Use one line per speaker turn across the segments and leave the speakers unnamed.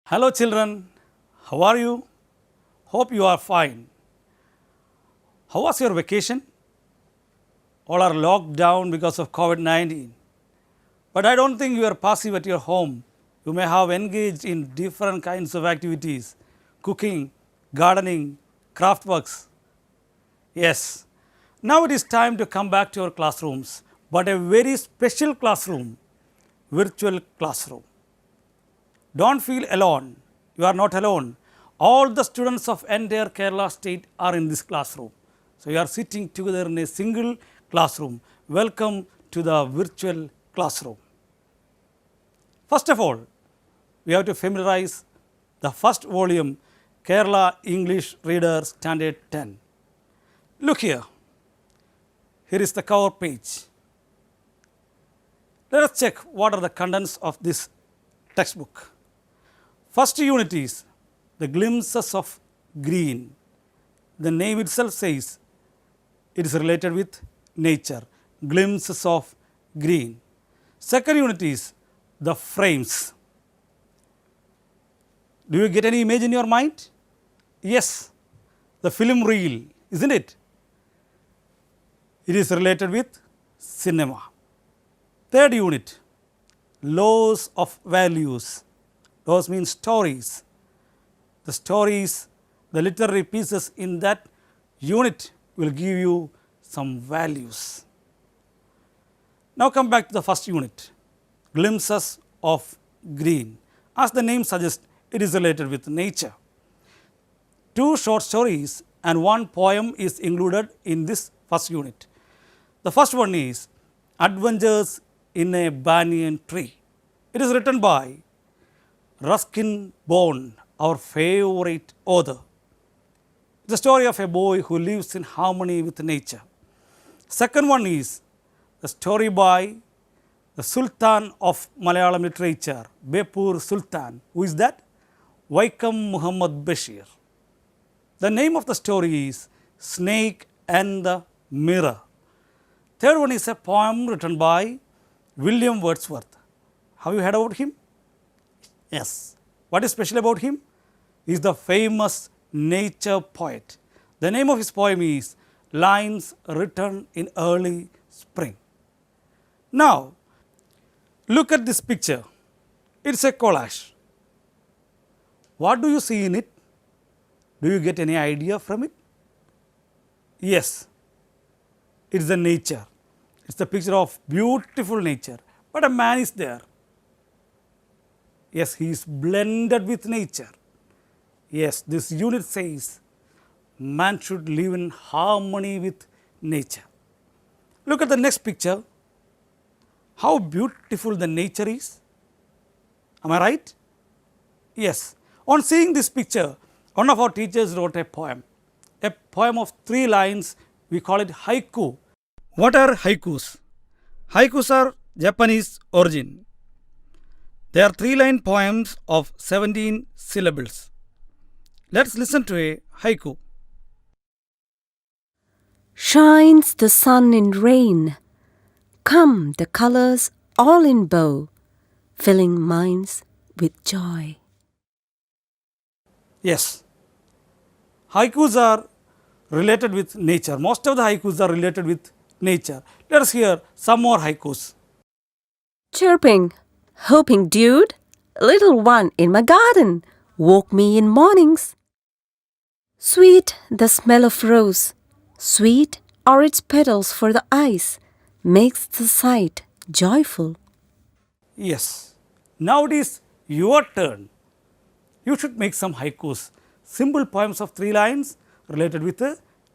Hello children, how are you? Hope you are fine. How was your vacation? All are locked down because of COVID-19. But I don't think you are passive at your home. You may have engaged in different kinds of activities, cooking, gardening, craft works. Yes, now it is time to come back to your classrooms, but a very special classroom, virtual classroom. Don't feel alone. You are not alone. All the students of entire Kerala state are in this classroom. So, you are sitting together in a single classroom. Welcome to the virtual classroom. First of all, we have to familiarize the first volume, Kerala English Reader Standard 10. Look here. Here is the cover page. Let us check what are the contents of this textbook. First unit is the glimpses of green. The name itself says it is related with nature, glimpses of green. Second unit is the frames. Do you get any image in your mind? Yes, the film reel, isn't it? It is related with cinema. Third unit, laws of values. Those mean stories. The stories, the literary pieces in that unit will give you some values. Now come back to the first unit, glimpses of green. As the name suggests, it is related with nature. Two short stories and one poem is included in this first unit. The first one is Adventures in a Banyan Tree. It is written by Ruskin Bond, our favorite author. The story of a boy who lives in harmony with nature. Second one is the story by the Sultan of Malayalam literature, Bepur Sultan. Who is that? Vaikam Muhammad Bashir. The name of the story is Snake and the Mirror. Third one is a poem written by William Wordsworth. Have you heard about him? Yes. What is special about him? He is the famous nature poet. The name of his poem is Lines Written in Early Spring. Now, look at this picture. It is a collage. What do you see in it? Do you get any idea from it? Yes, it is the nature. It is the picture of beautiful nature, but a man is there. Yes, he is blended with nature. Yes, this unit says man should live in harmony with nature. Look at the next picture. How beautiful the nature is. Am I right? Yes. On seeing this picture, one of our teachers wrote a poem of 3 lines. We call it haiku. What are haikus? Haikus are Japanese origin. They are 3-line poems of 17 syllables. Let's listen to a haiku.
Shines the sun in rain. Come the colors all in bow, filling minds with joy.
Yes. Haikus are related with nature. Most of the haikus are related with nature. Let us hear some more haikus.
Chirping, hoping dude, little one in my garden, woke me in mornings. Sweet the smell of rose, sweet are its petals for the eyes, makes the sight joyful.
Yes. Now it is your turn. You should make some haikus, simple poems of 3 lines related with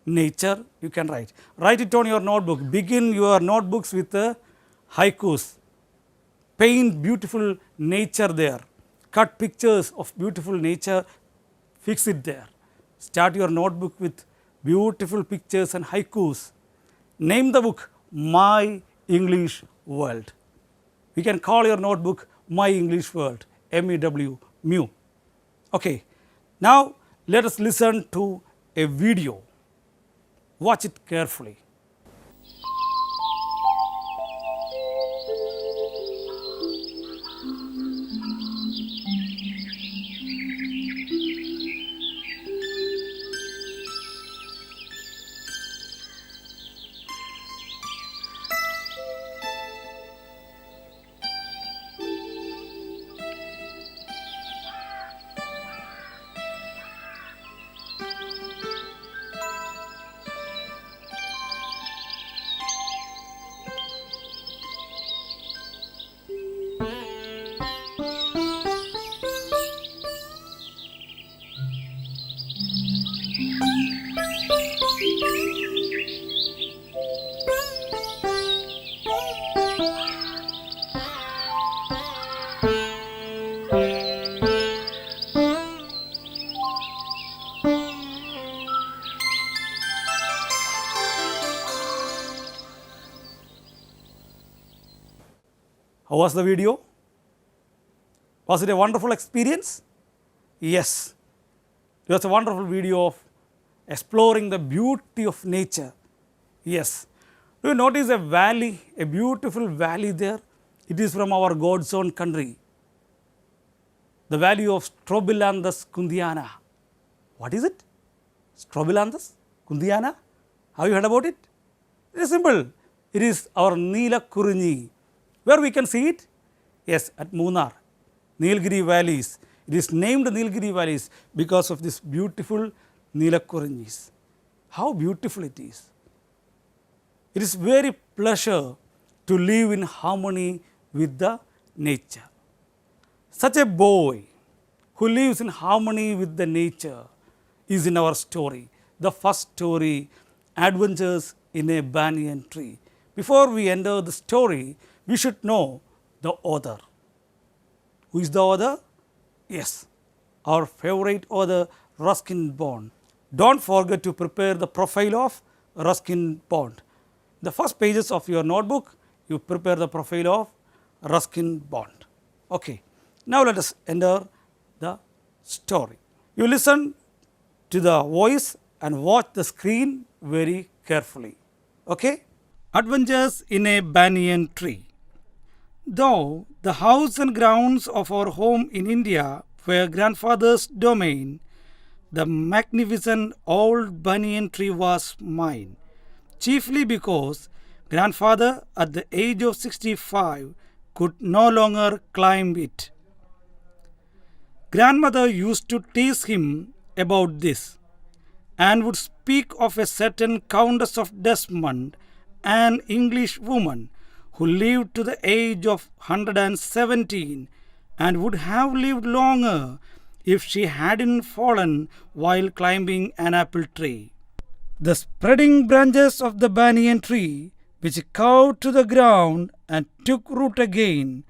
nature you can write. Write it on your notebook. Begin your notebooks with haikus. Paint beautiful nature there. Cut pictures of beautiful nature, fix it there. Start your notebook with beautiful pictures and haikus. Name the book My English World. We can call your notebook My English World, MEW, Mew. Okay. Now let us listen to a video. Watch it carefully. How was the video? Was it a wonderful experience? Yes. It was a wonderful video of exploring the beauty of nature. Yes. Do you notice a valley, a beautiful valley there? It is from our God's own country. The valley of Strobilanthus kundiana. What is it? Strobilanthus kundiana? Have you heard about it? It is simple. It is our Neelakurinji. Where we can see it? Yes, at Munnar, Nilgiri valleys. It is named Nilgiri valleys because of this beautiful Neelakurinjis. How beautiful it is. It is very pleasure to live in harmony with the nature. Such a boy who lives in harmony with the nature is in our story. The first story, Adventures in a Banyan Tree. Before we enter the story, we should know the author. Who is the author? Yes, our favorite author, Ruskin Bond. Don't forget to prepare the profile of Ruskin Bond. The first pages of your notebook, you prepare the profile of Ruskin Bond. Okay. Now let us enter the story. You listen to the voice and watch the screen very carefully. Okay? Adventures in a Banyan Tree. Though the house and grounds of our home in India were grandfather's domain, the magnificent old banyan tree was mine, chiefly because grandfather at the age of 65 could no longer climb it. Grandmother used to tease him about this and would speak of a certain Countess of Desmond, an English woman who lived to the age of 117 and would have lived longer if she hadn't fallen while climbing an apple tree. The spreading branches of the banyan tree, which curved to the ground and took root again,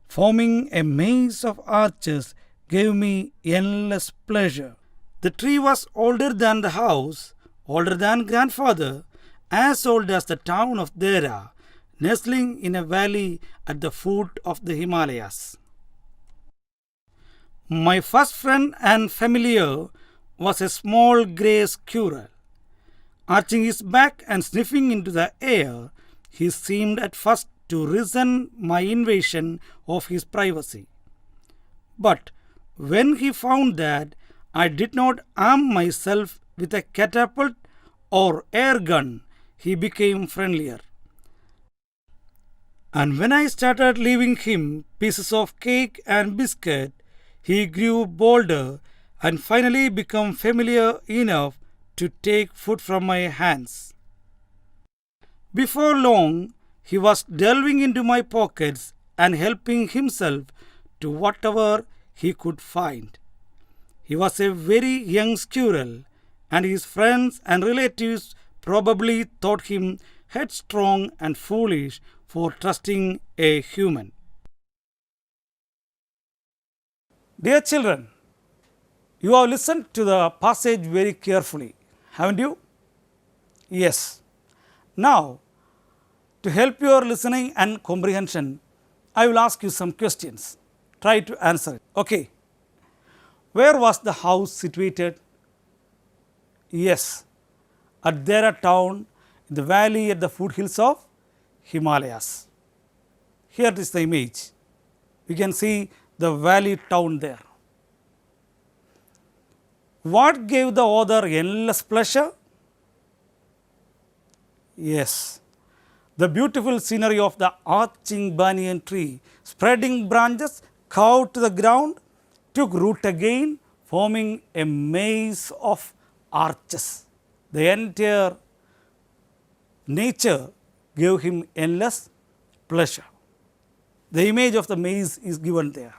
forming a maze of arches, gave me endless pleasure. The tree was older than the house, older than grandfather, as old as the town of Dera, nestling in a valley at the foot of the Himalayas. My first friend and familiar was a small grey squirrel. Arching his back and sniffing into the air, he seemed at first to resent my invasion of his privacy. But when he found that I did not arm myself with a catapult or air gun, he became friendlier. And when I started leaving him pieces of cake and biscuit, he grew bolder and finally became familiar enough to take food from my hands. Before long, he was delving into my pockets and helping himself to whatever he could find. He was a very young squirrel, and his friends and relatives probably thought him headstrong and foolish for trusting a human. Dear children, you have listened to the passage very carefully, haven't you? Yes. Now, to help your listening and comprehension, I will ask you some questions. Try to answer it. Okay. Where was the house situated? Yes, at Dera town, in the valley at the foothills of Himalayas. Here is the image. You can see the valley town there. What gave the author endless pleasure? Yes, the beautiful scenery of the arching banyan tree, spreading branches curved to the ground, took root again, forming a maze of arches. The entire nature gave him endless pleasure. The image of the maze is given there.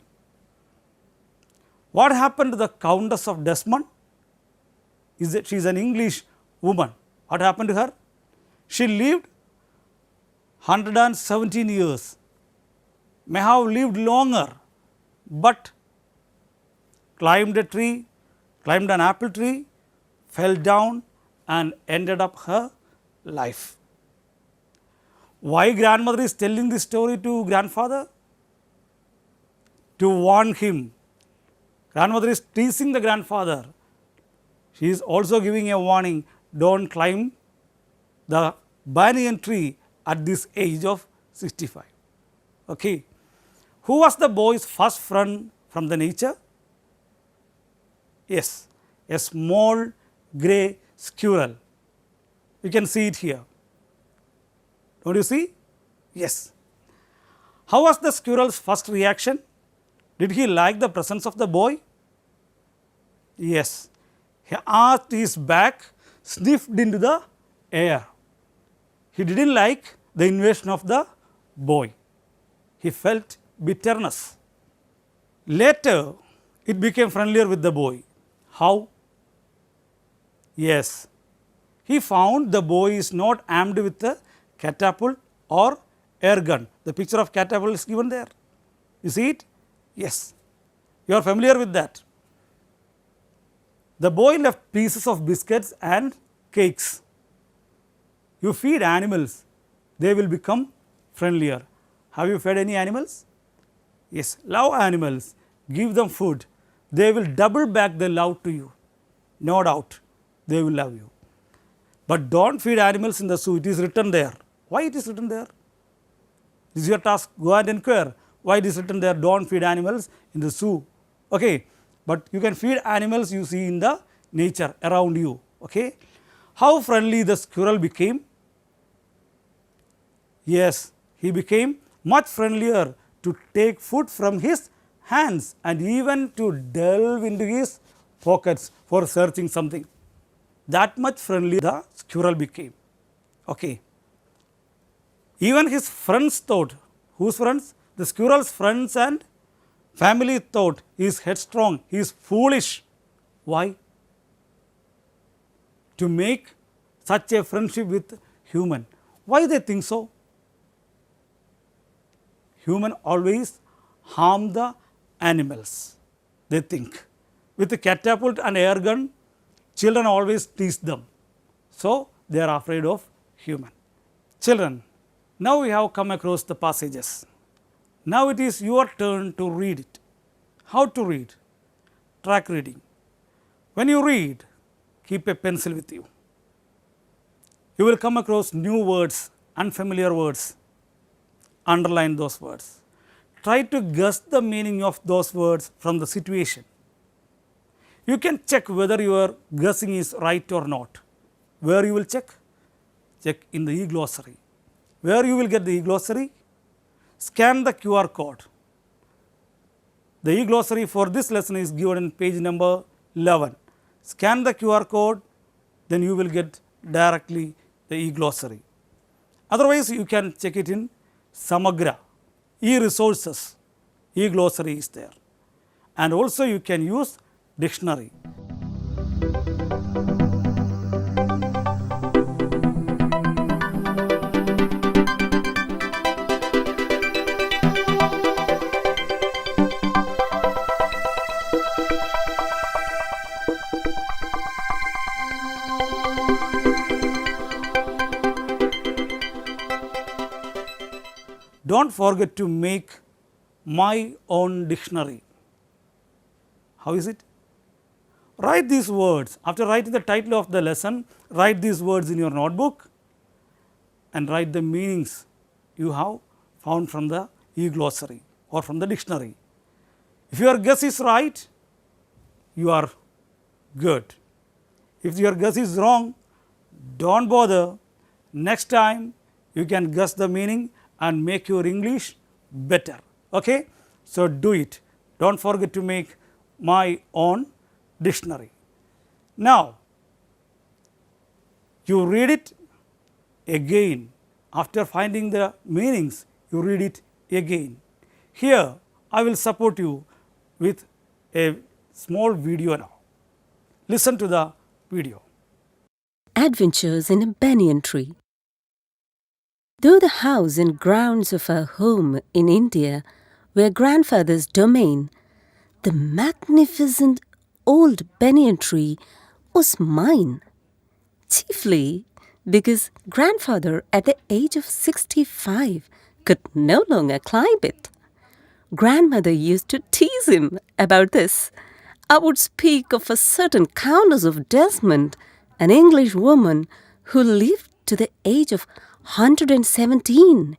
What happened to the Countess of Desmond? She is an English woman. What happened to her? She lived 117 years, may have lived longer, but climbed a tree, climbed an apple tree, fell down and ended up her life. Why grandmother is telling this story to grandfather? To warn him. Grandmother is teasing the grandfather. She is also giving a warning, don't climb the banyan tree at this age of 65. Okay. Who was the boy's first friend from the nature? Yes, a small grey squirrel. You can see it here. Don't you see? Yes. How was the squirrel's first reaction? Did he like the presence of the boy? Yes. He arched his back, sniffed into the air. He didn't like the invasion of the boy. He felt bitterness. Later, it became friendlier with the boy. How? Yes, he found the boy is not armed with a catapult or air gun. The picture of catapult is given there. You see it? Yes, you are familiar with that. The boy left pieces of biscuits and cakes. You feed animals, they will become friendlier. Have you fed any animals? Yes, love animals, give them food, they will double back their love to you. No doubt, they will love you. But don't feed animals in the zoo, it is written there. Why it is written there? This is your task, go and inquire why it is written there, don't feed animals in the zoo. Okay. But you can feed animals you see in the nature around you. Okay. How friendly the squirrel became? Yes, he became much friendlier to take food from his hands and even to delve into his pockets for searching something. That much friendly the squirrel became. Okay. Even his friends thought, whose friends? The squirrel's friends and family thought he is headstrong, he is foolish. Why? To make such a friendship with human. Why they think so? Human always harm the animals, they think. With a catapult and air gun, children always tease them. So, they are afraid of human. Children, now we have come across the passages. Now it is your turn to read it. How to read? Track reading. When you read, keep a pencil with you. You will come across new words, unfamiliar words. Underline those words. Try to guess the meaning of those words from the situation. You can check whether your guessing is right or not. Where you will check? Check in the e-glossary. Where you will get the e-glossary? Scan the QR code. The e-glossary for this lesson is given in page number 11. Scan the QR code, then you will get directly the e-glossary. Otherwise, you can check it in Samagra. e-resources, e-glossary is there, and also you can use dictionary. Don't forget to make my own dictionary. How is it? Write these words. After writing the title of the lesson, write these words in your notebook and write the meanings you have found from the e-glossary or from the dictionary. If your guess is right, you are good. If your guess is wrong, don't bother. Next time you can guess the meaning and make your English better. Okay? So, do it. Don't forget to make my own dictionary. Now, you read it again. After finding the meanings, you read it again. Here, I will support you with a small video now. Listen to the video.
Adventures in a Banyan Tree. Though the house and grounds of our home in India were grandfather's domain, the magnificent old banyan tree was mine, chiefly because grandfather at the age of 65 could no longer climb it. Grandmother used to tease him about this. I would speak of a certain Countess of Desmond, an English woman who lived to the age of 117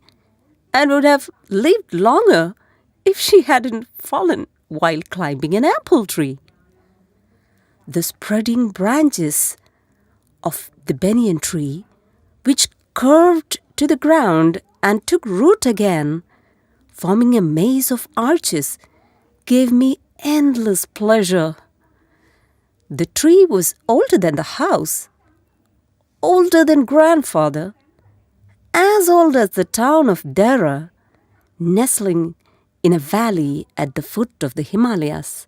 and would have lived longer if she hadn't fallen while climbing an apple tree. The spreading branches of the banyan tree, which curved to the ground and took root again, forming a maze of arches, gave me endless pleasure. The tree was older than the house, older than grandfather, as old as the town of Dara, nestling in a valley at the foot of the Himalayas.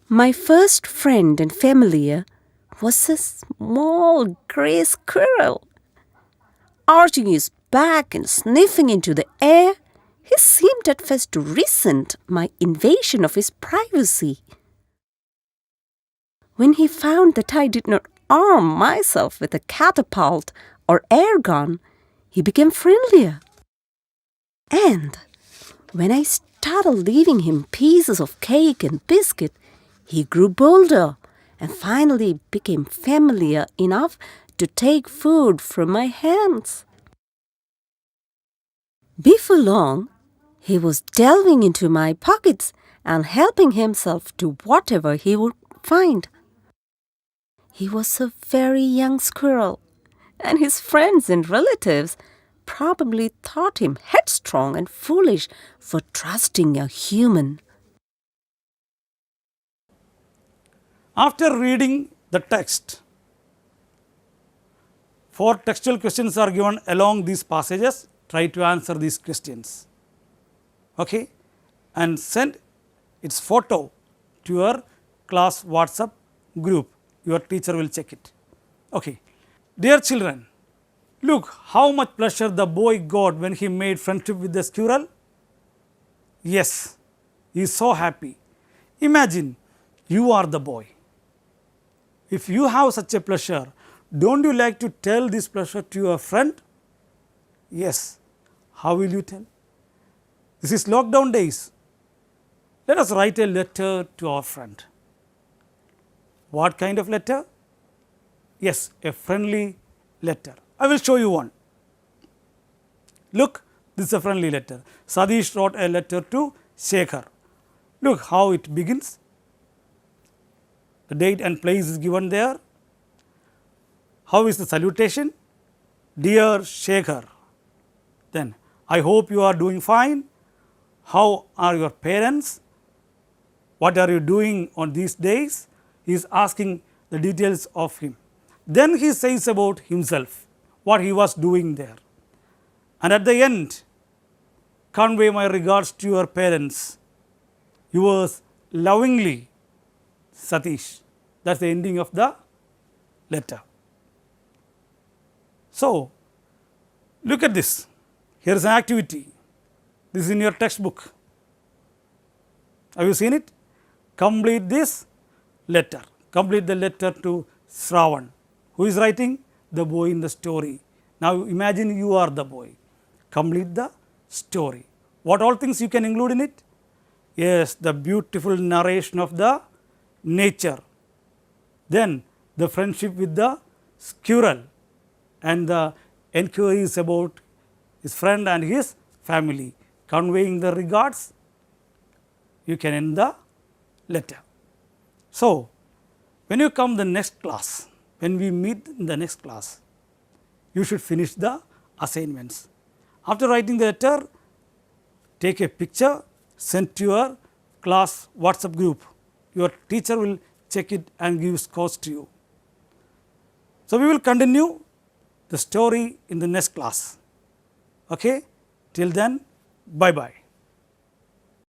My first friend and familiar was a small grey squirrel. Arching his back and sniffing into the air, he seemed at first to resent my invasion of his privacy. When he found that I did not arm myself with a catapult or air gun, he became friendlier. And when I started leaving him pieces of cake and biscuit, he grew bolder and finally became familiar enough to take food from my hands. Before long, he was delving into my pockets and helping himself to whatever he would find. He was a very young squirrel, and his friends and relatives probably thought him headstrong and foolish for trusting a human.
After reading the text, 4 textual questions are given along these passages. Try to answer these questions, okay? And send its photo to your class WhatsApp group. Your teacher will check it. Okay. Dear children, look how much pleasure the boy got when he made friendship with the squirrel. Yes, he is so happy. Imagine you are the boy. If you have such a pleasure, don't you like to tell this pleasure to your friend? Yes. How will you tell? This is lockdown days. Let us write a letter to our friend. What kind of letter? Yes, a friendly letter. I will show you one. Look, this is a friendly letter. Sadish wrote a letter to Shekhar. Look how it begins. The date and place is given there. How is the salutation? Dear Shekhar. Then, I hope you are doing fine. How are your parents? What are you doing on these days? He is asking the details of him. Then he says about himself, what he was doing there. And at the end, convey my regards to your parents. Yours lovingly, Satish. That is the ending of the letter. So, look at this. Here is an activity. This is in your textbook. Have you seen it? Complete this letter. Complete the letter to Shravan. Who is writing? The boy in the story. Now, imagine you are the boy. Complete the story. What all things you can include in it? Yes, the beautiful narration of the nature. Then the friendship with the squirrel and the enquiries about his friend and his family. Conveying the regards, you can end the letter. So, when you come the next class, when we meet in the next class, you should finish the assignments. After writing the letter, take a picture, send to your class WhatsApp group. Your teacher will check it and give scores to you. So, we will continue the story in the next class. Okay? Till then, bye bye.